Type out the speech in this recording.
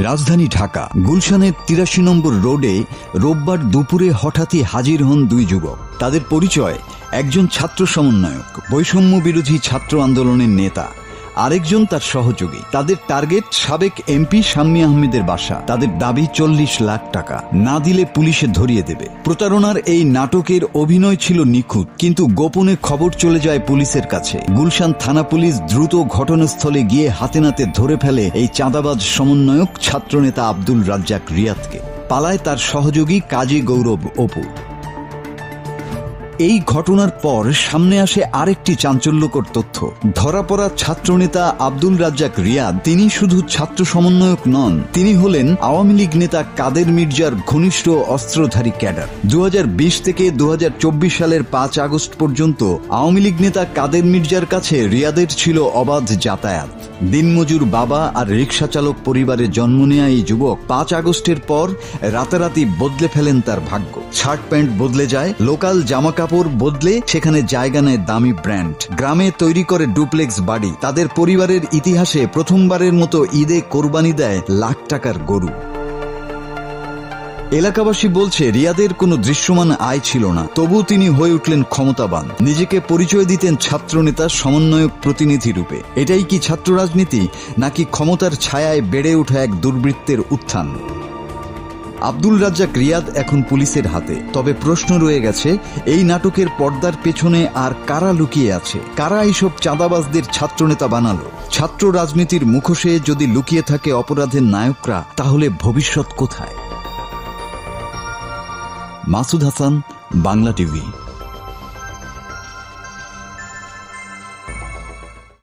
রাজধানী ঢাকা গুলশানের ৮৩ নম্বর রোডে রোববার দুপুরে হঠাৎই হাজির হন দুই যুবক। তাদের পরিচয়, একজন ছাত্র সমন্বয়ক, বৈষম্য বিরোধী ছাত্র আন্দোলনের নেতা, আরেকজন তার সহযোগী। তাদের টার্গেট সাবেক এমপি শাম্মী আহমেদের বাসা। তাদের দাবি ৪০ লাখ টাকা, না দিলে পুলিশে ধরিয়ে দেবে। প্রতারণার এই নাটকের অভিনয় ছিল নিখুঁত, কিন্তু গোপনে খবর চলে যায় পুলিশের কাছে। গুলশান থানা পুলিশ দ্রুত ঘটনাস্থলে গিয়ে হাতে নাতে ধরে ফেলে এই চাঁদাবাজ সমন্বয়ক ছাত্রনেতা আব্দুল রাজ্জাক রিয়াদকে। পালায় তার সহযোগী কাজী গৌরব অপু। এই ঘটনার পর সামনে আসে আরেকটি চাঞ্চল্যকর তথ্য। ধরা পড়া ছাত্রনেতা আব্দুল রাজ্জাক রিয়াদ তিনি শুধু ছাত্র সমন্বয়ক নন, তিনি হলেন আওয়ামী লীগ নেতা কাদের মির্জার ঘনিষ্ঠ অস্ত্রধারী ক্যাডার। ২০২০ থেকে ২০২৪ সালের ৫ আগস্ট পর্যন্ত আওয়ামী লীগ নেতা কাদের মির্জার কাছে রিয়াদের ছিল অবাধ যাতায়াত। দিনমজুর বাবা আর রিকশা চালক পরিবারে জন্ম নেয়া এই যুবক ৫ আগস্টের পর রাতারাতি বদলে ফেলেন তার ভাগ্য। শার্ট প্যান্ট বদলে যায়, লোকাল জামা কাপড় বদলে সেখানে জায়গা নেয় দামি ব্র্যান্ড। গ্রামে তৈরি করে ডুপ্লেক্স বাড়ি। তাদের পরিবারের ইতিহাসে প্রথমবারের মতো ঈদে কোরবানি দেয় লাখ টাকার গরু। এলাকাবাসী বলছে রিয়াদের কোনো দৃশ্যমান আয় ছিল না, তবু তিনি হয়ে উঠলেন ক্ষমতাবান। নিজেকে পরিচয় দিতেন ছাত্রনেতা সমন্বয়ক প্রতিনিধি রূপে। এটাই কি ছাত্র রাজনীতি, নাকি ক্ষমতার ছায়ায় বেড়ে ওঠা এক দুর্বৃত্তের উত্থান? আব্দুল রাজ্জাক রিয়াদ এখন পুলিশের হাতে। তবে প্রশ্ন রয়ে গেছে, এই নাটকের পর্দার পেছনে আর কারা লুকিয়ে আছে? কারা এইসব চাঁদাবাজদের ছাত্রনেতা বানালো? ছাত্র রাজনীতির মুখোশে যদি লুকিয়ে থাকে অপরাধের নায়করা, তাহলে ভবিষ্যৎ কোথায়? মাসুদ হাসান, বাংলা টিভি।